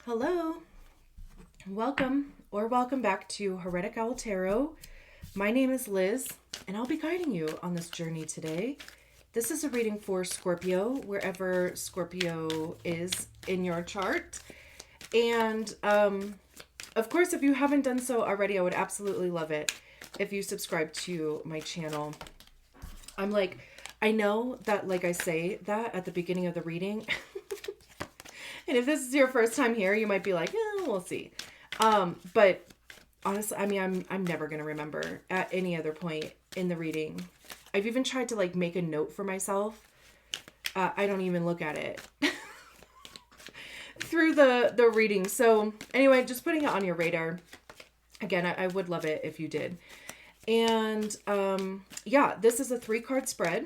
Hello, welcome back to Heretic Owl Tarot. My name is Liz, and I'll be guiding you on this journey today. This is a reading for Scorpio, wherever Scorpio is in your chart. And of course, if you haven't done so already, I would absolutely love it if you subscribe to my channel. I know that I say that at the beginning of the reading. And if this is your first time here, you might be like, we'll see. But honestly, I'm never going to remember at any other point in the reading. I've even tried to make a note for myself. I don't even look at it through the reading. So anyway, just putting it on your radar. Again, I would love it if you did. And this is a 3-card spread.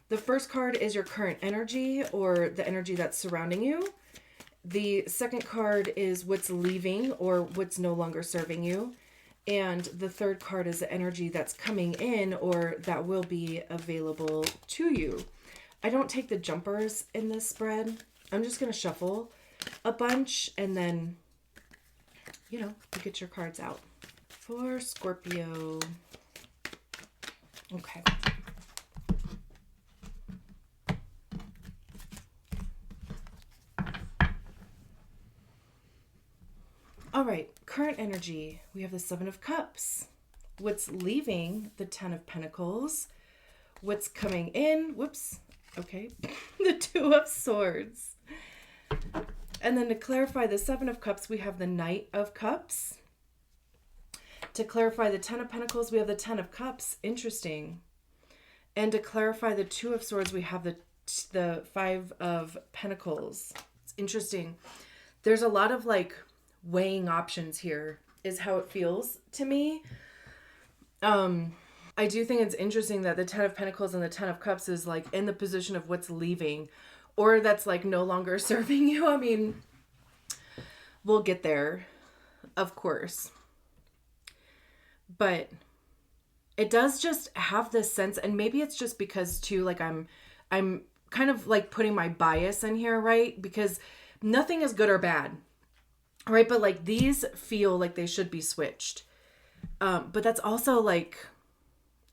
The first card is your current energy, or the energy that's surrounding you. The second card is what's leaving, or what's no longer serving you. And the third card is the energy that's coming in, or that will be available to you. I don't take the jumpers in this spread. I'm just going to shuffle a bunch, and then, you get your cards out. For Scorpio. Okay. All right, current energy. We have the 7 of Cups. What's leaving, the 10 of Pentacles. What's coming in, the 2 of Swords. And then to clarify the 7 of Cups, we have the Knight of Cups. To clarify the 10 of Pentacles, we have the 10 of Cups. Interesting. And to clarify the 2 of Swords, we have the 5 of Pentacles. It's interesting. There's a lot of weighing options here, is how it feels to me. I do think it's interesting that the 10 of Pentacles and the 10 of Cups is in the position of what's leaving, or that's no longer serving you. I mean, we'll get there, of course. But it does just have this sense, and maybe it's just because too, I'm kind of putting my bias in here, right? Because nothing is good or bad. Right, but these feel like they should be switched. But that's also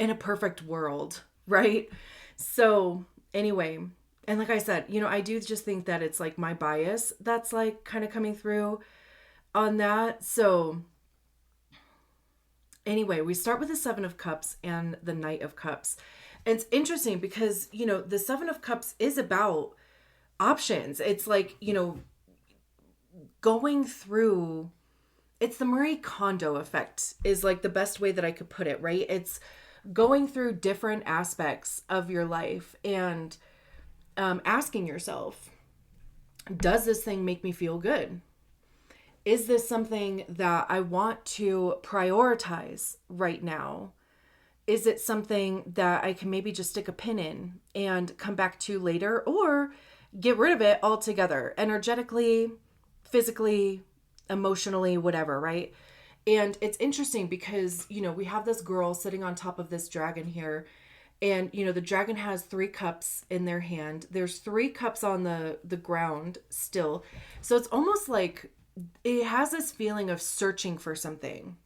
in a perfect world, right? So anyway, and like I said, I do just think that it's my bias that's kind of coming through on that. So anyway, we start with the 7 of Cups and the Knight of Cups. And it's interesting because, the 7 of Cups is about options. It's going through, it's the Marie Kondo effect is the best way that I could put it, right? It's going through different aspects of your life and asking yourself, does this thing make me feel good? Is this something that I want to prioritize right now? Is it something that I can maybe just stick a pin in and come back to later, or get rid of it altogether, energetically, physically, emotionally, whatever, right? And it's interesting because, we have this girl sitting on top of this dragon here. And, the dragon has 3 cups in their hand. There's 3 cups on the ground still. So it's almost it has this feeling of searching for something,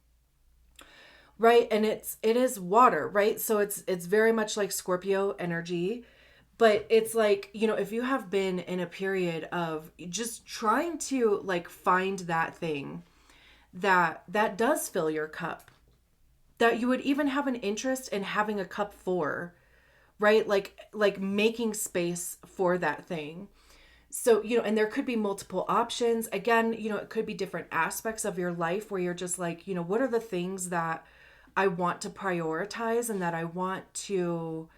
right? And it is water, right? So it's very much like Scorpio energy. But it's if you have been in a period of just trying to find that thing that does fill your cup, that you would even have an interest in having a cup for, right? Like making space for that thing. So, and there could be multiple options. Again, it could be different aspects of your life where you're just what are the things that I want to prioritize and that I want to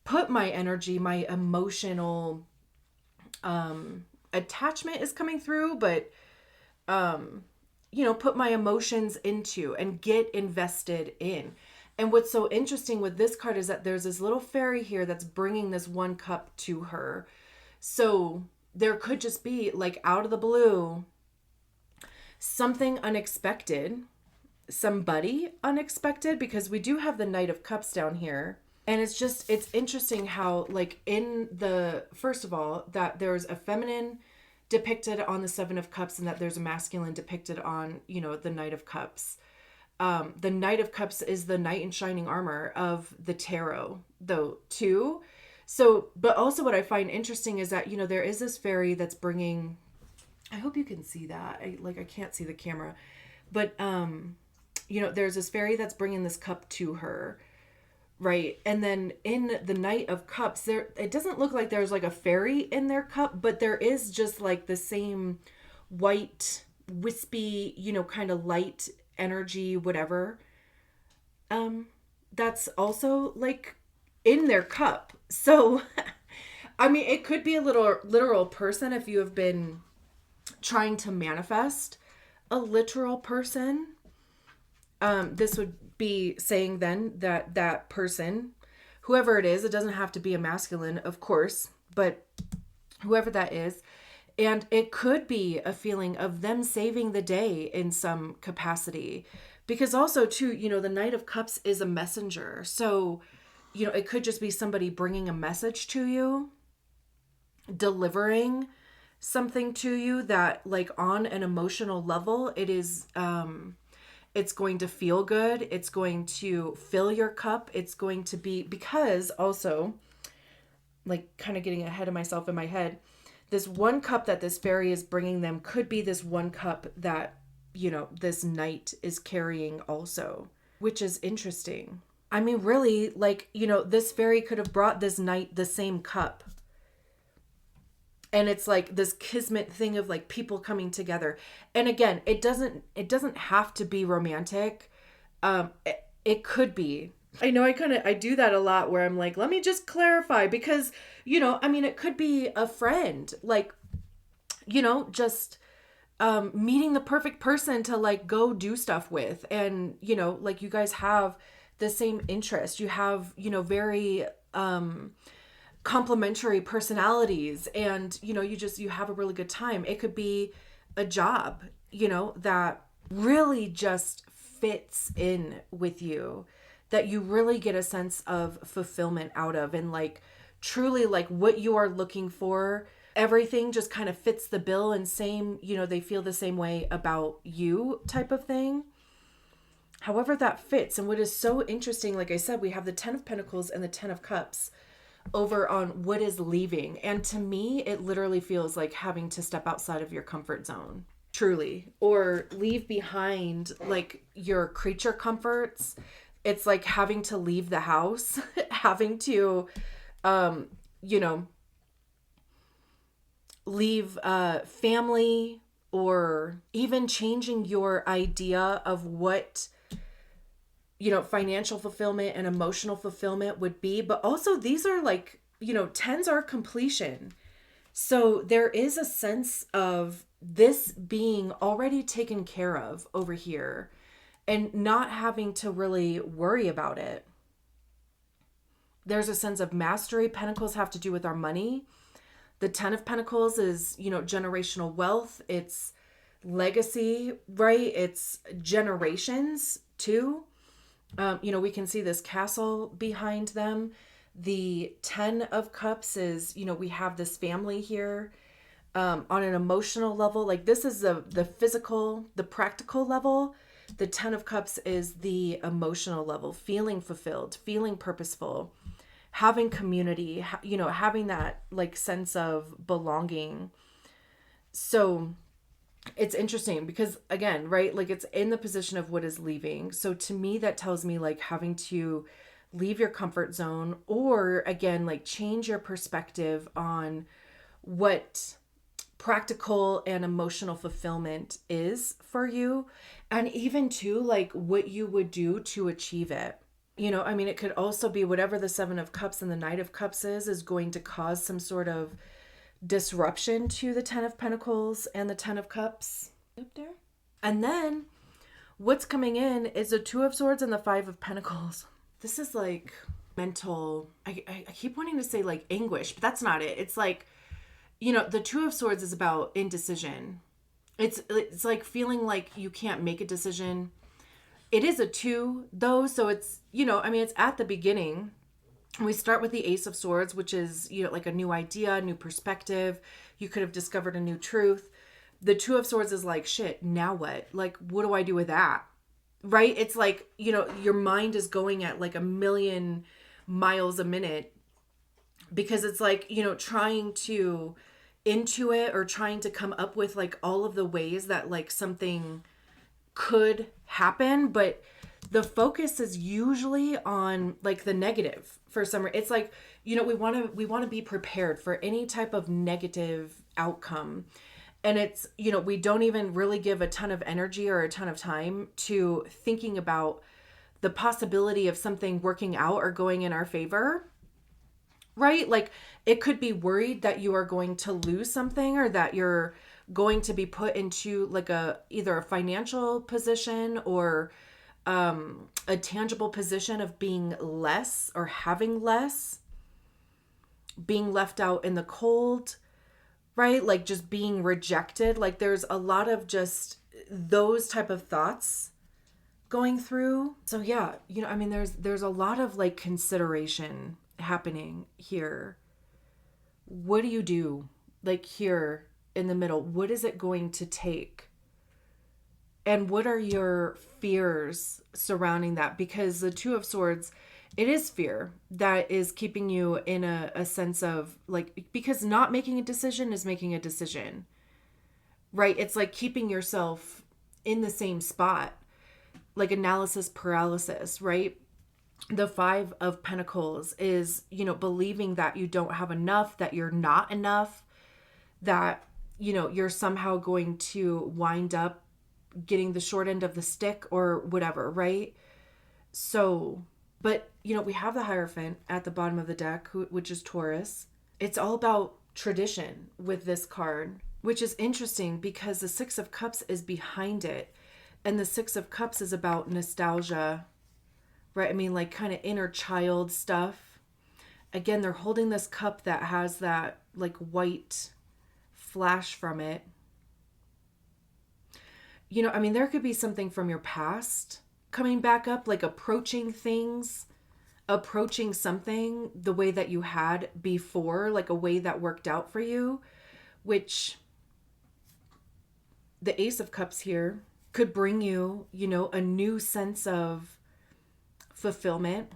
put my energy, my emotional attachment is coming through, but put my emotions into and get invested in. And what's so interesting with this card is that there's this little fairy here that's bringing this 1 cup to her. So there could just be out of the blue, something unexpected, somebody unexpected, because we do have the Knight of Cups down here. And it's interesting how in the, first of all, that there's a feminine depicted on the Seven of Cups, and that there's a masculine depicted on, the Knight of Cups. The Knight of Cups is the knight in shining armor of the tarot, though, too. So, but also what I find interesting is that, there is this fairy that's bringing, I hope you can see that. I can't see the camera, but, there's this fairy that's bringing this cup to her. Right. And then in the Knight of Cups, it doesn't look like there's like a fairy in their cup, but there is just like the same white, wispy, kind of light energy, whatever. That's also like in their cup. So, I mean, it could be a literal person if you have been trying to manifest a literal person. This would be saying then that person, whoever it is, it doesn't have to be a masculine, of course, but whoever that is, and it could be a feeling of them saving the day in some capacity, because also too, the Knight of Cups is a messenger. So, it could just be somebody bringing a message to you, delivering something to you that, like, on an emotional level, it is, it's going to feel good. It's going to fill your cup. It's going to be, because also, like, kind of getting ahead of myself in my head, this one cup that this fairy is bringing them could be this one cup that, this knight is carrying also, which is interesting. I mean, really, like, this fairy could have brought this knight the same cup. And it's like this kismet thing of like people coming together. And again, it doesn't have to be romantic. It could be. I know I do that a lot where I'm like, let me just clarify, because, I mean, it could be a friend, like, just meeting the perfect person to like go do stuff with. And, like you guys have the same interest. You have, very, complementary personalities, and you have a really good time. It could be a job that really just fits in with you, that you really get a sense of fulfillment out of, and like truly like what you are looking for, everything just kind of fits the bill, and same, they feel the same way about you type of thing. However that fits. And what is so interesting, like I said, we have the 10 of Pentacles and the 10 of Cups over on what is leaving. And to me, it literally feels like having to step outside of your comfort zone, truly, or leave behind like your creature comforts. It's like having to leave the house, having to, leave family, or even changing your idea of what financial fulfillment and emotional fulfillment would be. But also these are like, 10s are completion. So there is a sense of this being already taken care of over here and not having to really worry about it. There's a sense of mastery. Pentacles have to do with our money. The 10 of Pentacles is, generational wealth. It's legacy, right? It's generations too. We can see this castle behind them. The 10 of Cups is, we have this family here, on an emotional level. Like this is the physical, the practical level. The 10 of Cups is the emotional level, feeling fulfilled, feeling purposeful, having community, having that like sense of belonging. So it's interesting because again, right, like it's in the position of what is leaving. So to me, that tells me like having to leave your comfort zone, or again, like change your perspective on what practical and emotional fulfillment is for you. And even too, like what you would do to achieve it. I mean, it could also be whatever the 7 of Cups and the Knight of Cups is going to cause some sort of disruption to the 10 of Pentacles and the 10 of Cups up there. And then what's coming in is the 2 of Swords and the 5 of Pentacles. This is like mental, I keep wanting to say like anguish, but that's not it. It's like, the 2 of Swords is about indecision. It's like feeling like you can't make a decision. It is a 2 though. So it's, it's at the beginning. We start with the Ace of Swords, which is, like a new idea, new perspective. You could have discovered a new truth. The Two of Swords is like, shit, now what? Like, what do I do with that? Right? It's like, your mind is going at like a million miles a minute, because it's like, trying to intuit or trying to come up with like all of the ways that like something could happen, but the focus is usually on like the negative for some reason. It's like, we want to be prepared for any type of negative outcome. And it's, we don't even really give a ton of energy or a ton of time to thinking about the possibility of something working out or going in our favor. Right? Like, it could be worried that you are going to lose something, or that you're going to be put into like either a financial position or a tangible position of being less or having less, being left out in the cold, right? Like just being rejected. Like there's a lot of just those type of thoughts going through. So yeah, there's a lot of like consideration happening here. What do you do? Like here in the middle, what is it going to take? And what are your fears surrounding that? Because the Two of Swords, it is fear that is keeping you in a sense of like, because not making a decision is making a decision, right? It's like keeping yourself in the same spot, like analysis paralysis, right? The Five of Pentacles is, believing that you don't have enough, that you're not enough, that, you're somehow going to wind up getting the short end of the stick or whatever, right? So, but, we have the Hierophant at the bottom of the deck, which is Taurus. It's all about tradition with this card, which is interesting because the Six of Cups is behind it. And the Six of Cups is about nostalgia, right? I mean, like kind of inner child stuff. Again, they're holding this cup that has that like white flash from it. There could be something from your past coming back up, like approaching things, approaching something the way that you had before, like a way that worked out for you, which the Ace of Cups here could bring you, a new sense of fulfillment.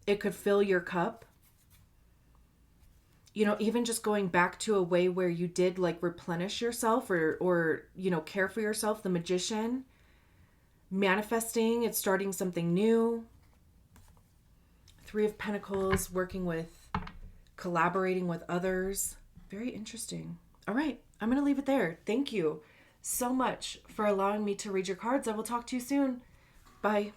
It could fill your cup. Even just going back to a way where you did like replenish yourself or care for yourself. The Magician, manifesting, it's starting something new. Three of Pentacles, working with, collaborating with others. Very interesting. All right, I'm going to leave it there. Thank you so much for allowing me to read your cards. I will talk to you soon. Bye.